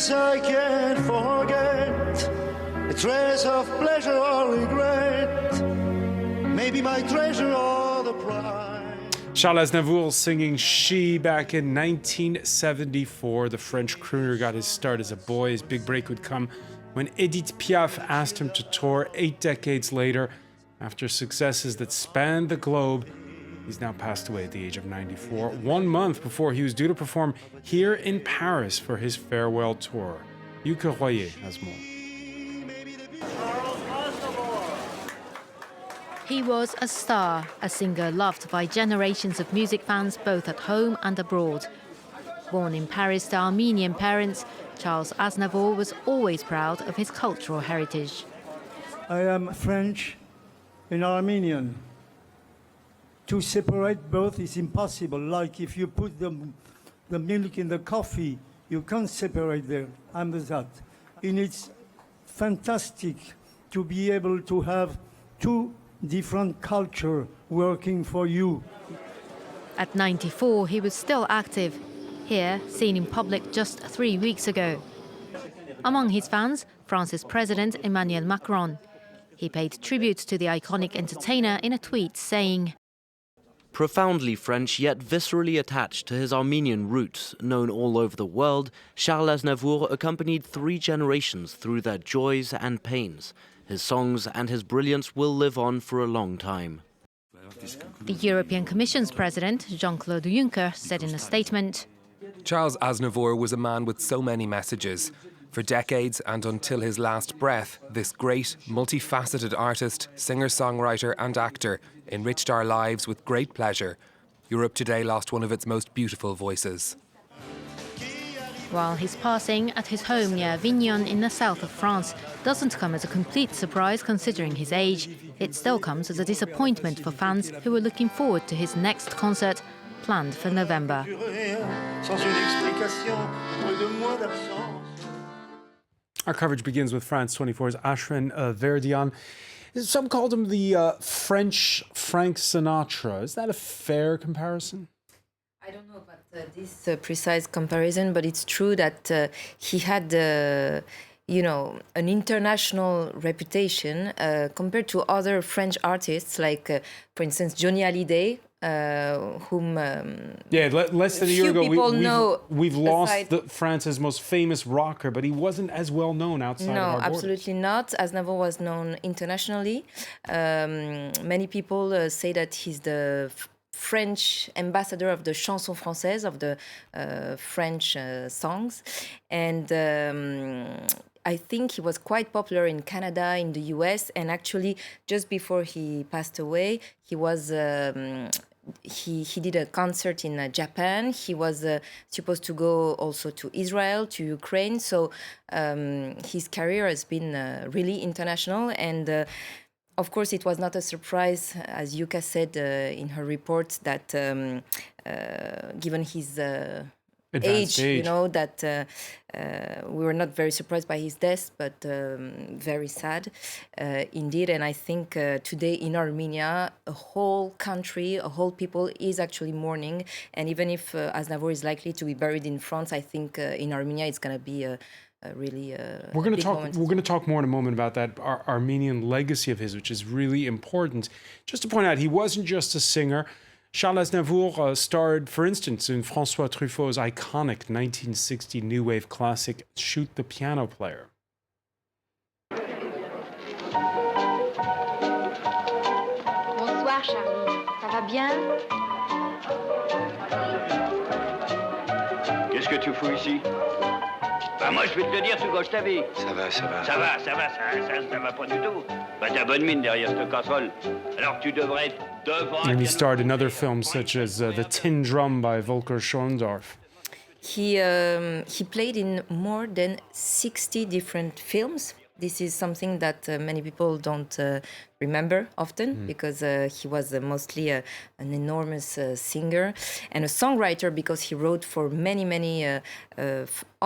this I can't forget, a trace of pleasure or regret, maybe my treasure or the pride. Charles Aznavour singing She back in 1974. The French crooner got his start as a boy. His big break would come when Edith Piaf asked him to tour 8 decades later. After successes that spanned the globe, he's now passed away at the age of 94, 1 month before he was due to perform here in Paris for his farewell tour. Yuka Royer has more. He was a star, a singer loved by generations of music fans both at home and abroad. Born in Paris to Armenian parents, Charles Aznavour was always proud of his cultural heritage. I am French and Armenian. To separate both is impossible. Like if you put the milk in the coffee, you can't separate them. I'm that. And it's fantastic to be able to have two different cultures working for you. At 94, he was still active. Here, seen in public just 3 weeks ago. Among his fans, France's President Emmanuel Macron. He paid tribute to the iconic entertainer in a tweet saying, Profoundly French yet viscerally attached to his Armenian roots, known all over the world, Charles Aznavour accompanied 3 generations through their joys and pains. His songs and his brilliance will live on for a long time. The European Commission's president, Jean-Claude Juncker, said in a statement, Charles Aznavour was a man with so many messages. For decades and until his last breath, this great, multifaceted artist, singer-songwriter and actor enriched our lives with great pleasure. Europe today lost one of its most beautiful voices. While his passing at his home near Avignon in the south of France doesn't come as a complete surprise considering his age, it still comes as a disappointment for fans who were looking forward to his next concert, planned for November. Our coverage begins with France 24's Ashren Verdian. Some called him the French Frank Sinatra. Is that a fair comparison? I don't know about this precise comparison, but it's true that he had, an international reputation compared to other French artists, like, for instance, Johnny Hallyday, whom less than a year ago we've lost France's most famous rocker, but he wasn't as well known outside of our borders. No, absolutely not. Aznavour was known internationally. Many people say that he's the French ambassador of the chanson française, of the French songs, and I think he was quite popular in Canada, in the US, and actually just before he passed away, he was he did a concert in Japan. He was supposed to go also to Israel, to Ukraine. So his career has been really international. And of course, it was not a surprise, as Yuka said in her report, that given his age, that we were not very surprised by his death, but very sad indeed. And I think today in Armenia, a whole country, a whole people is actually mourning. And even if Aznavour is likely to be buried in France, I think in Armenia it's going to be really we're going to talk more in a moment about that Armenian legacy of his, which is really important. Just to point out, he wasn't just a singer. Charles Aznavour starred, for instance, in François Truffaut's iconic 1960 new wave classic Shoot the Piano Player. Bonsoir Charlie, ça va bien? Qu'est-ce que tu fous ici? Bah moi je vais te le dire tout comme je t'avais. Ça va. Ça va pas du tout. Bah t'as bonne mine derrière cette casserole. Alors tu devrais être devant. And he starred in other films such as The Tin Drum by Volker Schondorf. He played in more than 60 different films, This is something that many people don't remember often because he was mostly an enormous singer and a songwriter because he wrote for many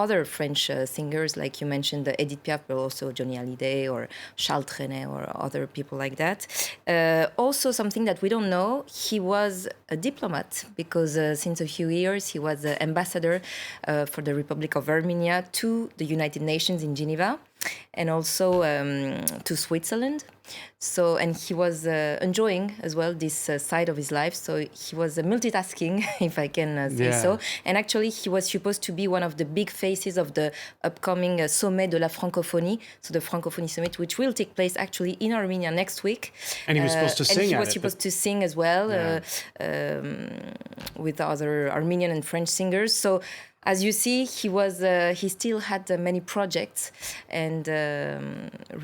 other French singers, like you mentioned, Edith Piaf, but also Johnny Hallyday or Charles Aznavour or other people like that. Also, something that we don't know, he was a diplomat because since a few years he was ambassador for the Republic of Armenia to the United Nations in Geneva and also to Switzerland. So, and he was enjoying as well this side of his life. So he was multitasking, if I can say so. And actually, he was supposed to be one of the big faces of the upcoming Sommet de la Francophonie, so the Francophonie Summit, which will take place actually in Armenia next week. And he was supposed to sing. And he was supposed to sing as well with other Armenian and French singers. So, as you see, he still had many projects and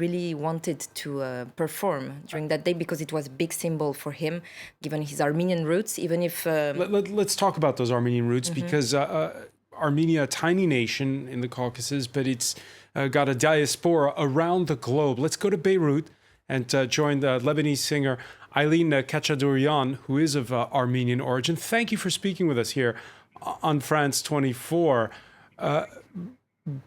really wanted to perform during that day because it was a big symbol for him, given his Armenian roots, even if... Let's talk about those Armenian roots because Armenia, a tiny nation in the Caucasus, but it's got a diaspora around the globe. Let's go to Beirut and join the Lebanese singer Aylin Kachadurian, who is of Armenian origin. Thank you for speaking with us here on France 24.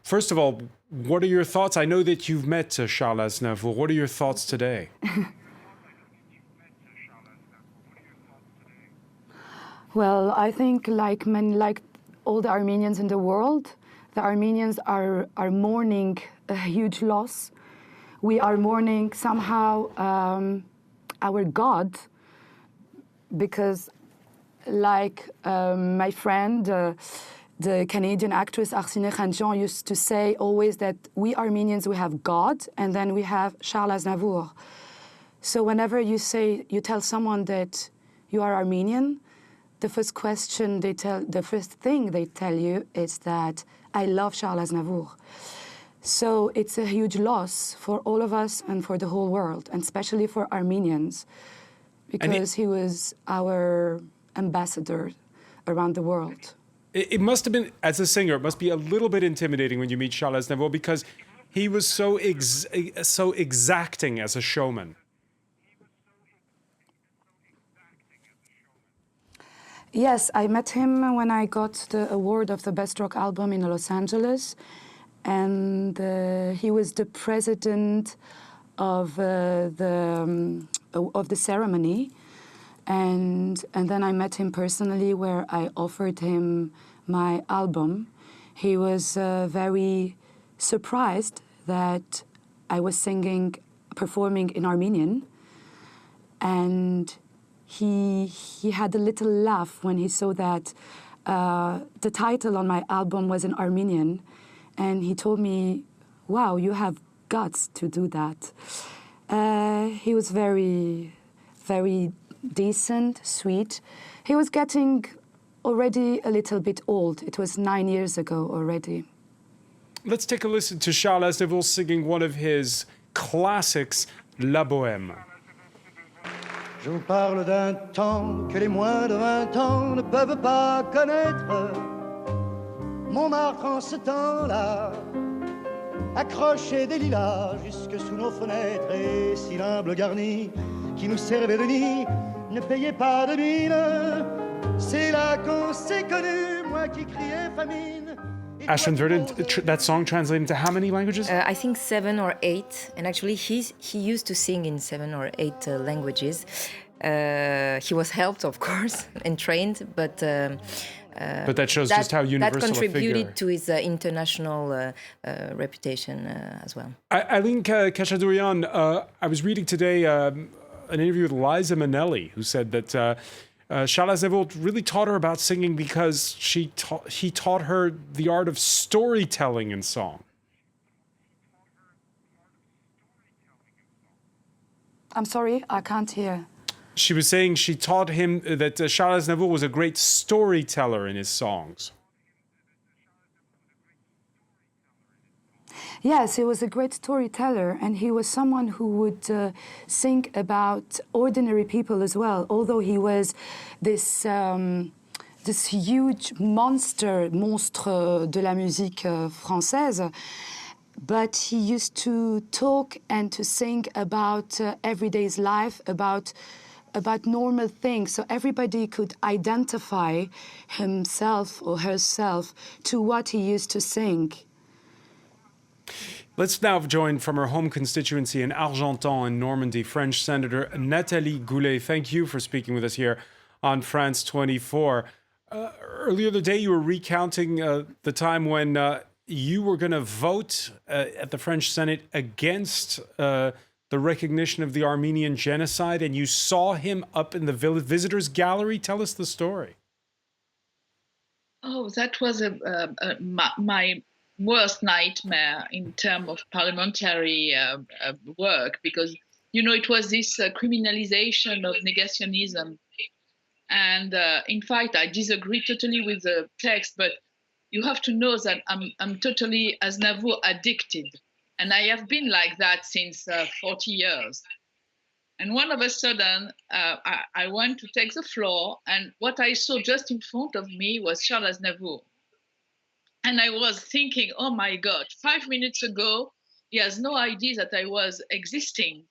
First of all, what are your thoughts? I know that you've met Charles Aznavour. What are your thoughts today? Well, I think like all the Armenians in the world, the Armenians are mourning a huge loss. We are mourning somehow our God, because like my friend, the Canadian actress Arsène Khanjan used to say always that we Armenians, we have God, and then we have Charles Aznavour. So whenever you tell someone that you are Armenian, the first thing they tell you is that I love Charles Aznavour. So it's a huge loss for all of us and for the whole world, and especially for Armenians, because he was our ambassador around the world. It must have been, as a singer, it must be a little bit intimidating when you meet Charles Aznavour because he was so exacting as a showman. Yes, I met him when I got the award of the Best Rock Album in Los Angeles, and he was the president of the ceremony. And then I met him personally, where I offered him my album. He was very surprised that I was performing in Armenian, and he had a little laugh when he saw that the title on my album was in Armenian, and he told me, "Wow, you have guts to do that." He was very, very decent, sweet. He was getting already a little bit old. It was 9 years ago already. Let's take a listen to Charles Aznavour singing one of his classics, La Bohème. Je vous parle d'un temps que les moins de 20 ans ne peuvent pas connaître. Montmartre en ce temps-là accrochait des lilas jusque sous nos fenêtres, et si l'humble garni qui nous servait de nid ne payait pas de mine. C'est là qu'on s'est connus, moi qui criais famine. Ashton Verdon, that song translated into how many languages? I think 7 or 8, and actually he used to sing in 7 or 8 languages. He was helped, of course, and trained, but that shows just how universal that contributed a figure. to his international reputation as well. Aylin Kachadurian, I was reading today an interview with Liza Minnelli, who said that Charles Aznavour really taught her about singing because he taught her the art of storytelling in song. I'm sorry, I can't hear. She was saying she taught him that Charles Aznavour was a great storyteller in his songs. Yes, he was a great storyteller, and he was someone who would sing about ordinary people as well. Although he was this huge monstre de la musique française, but he used to talk and to sing about everyday's life, about normal things, so everybody could identify himself or herself to what he used to sing. Let's now join from her home constituency in Argentan in Normandy, French Senator Nathalie Goulet. Thank you for speaking with us here on France 24. Earlier today, you were recounting the time when you were going to vote at the French Senate against the recognition of the Armenian genocide, and you saw him up in the visitors' gallery. Tell us the story. Oh, that was my worst nightmare in terms of parliamentary work, because, you know, it was this criminalization of negationism. And in fact, I disagree totally with the text, but you have to know that I'm totally Aznavour addicted. And I have been like that since 40 years. And one of a sudden, I went to take the floor, and what I saw just in front of me was Charles Aznavour. And I was thinking, oh my God, 5 minutes ago, he has no idea that I was existing.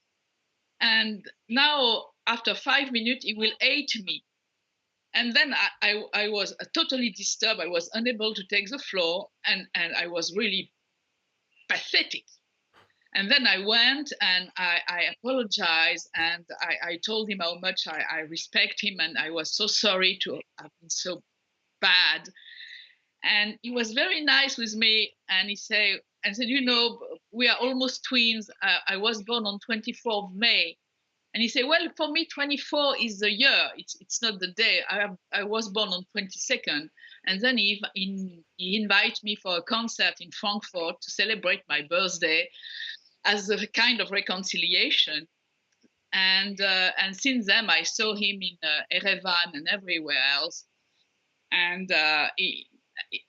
And now, after 5 minutes, he will hate me. And then I was totally disturbed. I was unable to take the floor, and I was really pathetic. And then I went and I apologized, and I told him how much I respect him, and I was so sorry to have been so bad. And he was very nice with me, and he said, you know, we are almost twins. I was born on 24th of May. And he said, well, for me, 24 is the year. It's not the day. I was born on 22nd. And then he invited me for a concert in Frankfurt to celebrate my birthday as a kind of reconciliation. And since then, I saw him in Erevan and everywhere else. And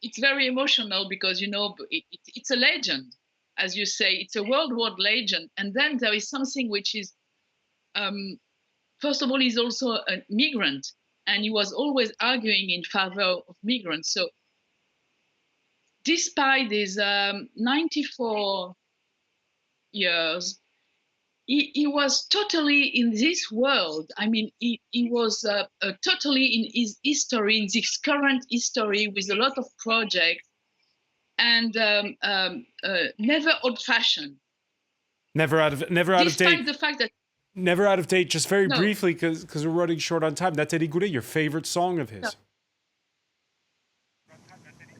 it's very emotional because, you know, it's a legend, as you say. It's a worldwide legend. And then there is something which is, first of all, he's also a migrant, and he was always arguing in favor of migrants. So despite his 94 years, he was totally in this world. I mean, he was totally in his history, in this current history, with a lot of projects, and never old-fashioned. Never out of date. Despite the fact that never out of date. Just very briefly, because we're running short on time. Nathalie Goulet, your favorite song of his? No.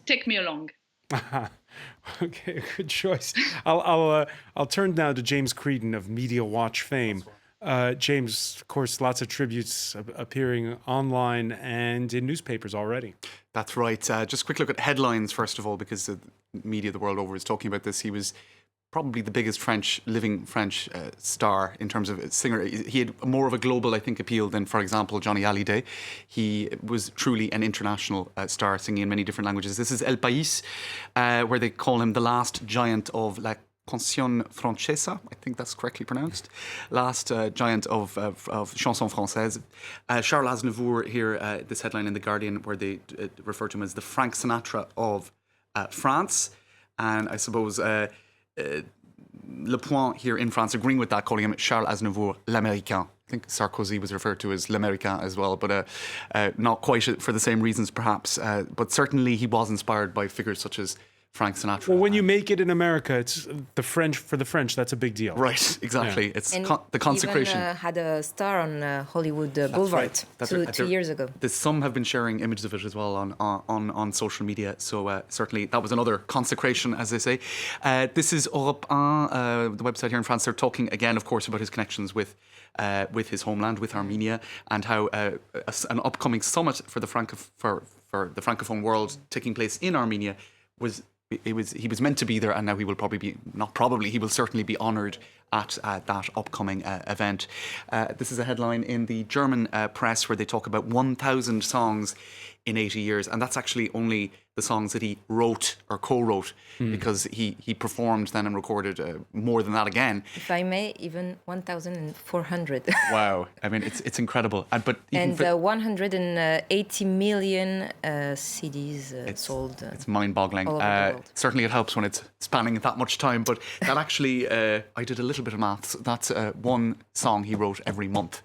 Take Me Along. Okay, good choice. I'll turn now to James Creedon of Media Watch fame. James, of course, lots of tributes appearing online and in newspapers already. That's right. Just a quick look at headlines, first of all, because the media the world over is talking about this. He was probably the biggest living French star in terms of singer. He had more of a global, I think, appeal than, for example, Johnny Hallyday. He was truly an international star, singing in many different languages. This is El País, where they call him the last giant of La Canción Francesa, I think that's correctly pronounced. Last giant of chanson française. Charles Aznavour here, this headline in The Guardian, where they refer to him as the Frank Sinatra of France. And I suppose Le Point here in France agreeing with that, calling him Charles Aznavour l'Américain. I think Sarkozy was referred to as l'Américain as well, but not quite for the same reasons perhaps. But certainly he was inspired by figures such as Frank Sinatra. Well, when you make it in America, it's the French. For the French, that's a big deal. Right, exactly. Yeah. It's the consecration. Even had a star on Hollywood Boulevard two years ago. Some have been sharing images of it as well on social media. So certainly that was another consecration, as they say. This is Europe 1, the website here in France. They're talking again, of course, about his connections with his homeland, with Armenia, and how an upcoming summit for the Francophone world taking place in Armenia he was meant to be there, and now he will he will certainly be honoured at that upcoming event. This is a headline in the German press where they talk about 1,000 songs in 80 years, and that's actually only the songs that he wrote or co-wrote, because he performed then and recorded more than that again. If I may, even 1,400. Wow, I mean it's incredible. But even 180 million CDs sold. It's mind-boggling. All over the world. Certainly, it helps when it's spanning that much time. But that actually, I did a little bit of maths. That's one song he wrote every month.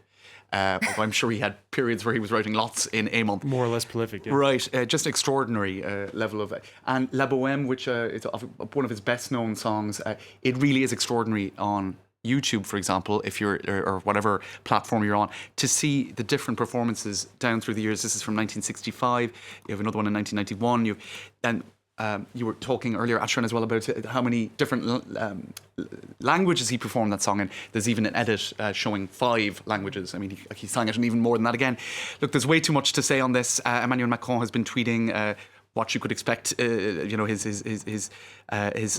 Although I'm sure he had periods where he was writing lots in a month. More or less prolific, yeah. Right, just extraordinary level of... And La Bohème, which is one of his best-known songs, it really is extraordinary on YouTube, for example, if you're, or whatever platform you're on, to see the different performances down through the years. This is from 1965. You have another one in 1991. You were talking earlier, Ashran, as well, about how many different languages he performed that song in. There's even an edit showing 5 languages. I mean, he sang it in even more than that again. Look, there's way too much to say on this. Emmanuel Macron has been tweeting what you could expect, his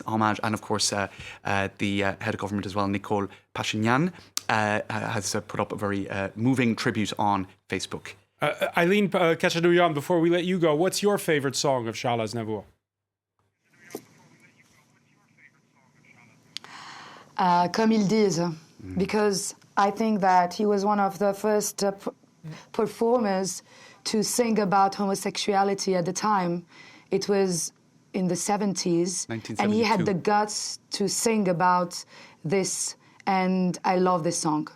homage. And of course, the head of government as well, Nicole Pashinyan, has put up a very moving tribute on Facebook. Eileen Kachadouyan, before we let you go, what's your favourite song of Charles Aznavour? Comme ils disent, because I think that he was one of the first performers to sing about homosexuality at the time. It was in the 70s, and he had the guts to sing about this, and I love this song.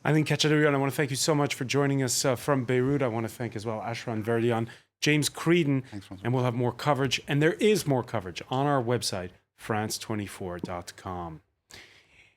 Eileen Kachadouyan, I want to thank you so much for joining us from Beirut. I want to thank as well Ashran Verdian, James Creedon, and we'll have more coverage, and there is more coverage on our website, france24.com.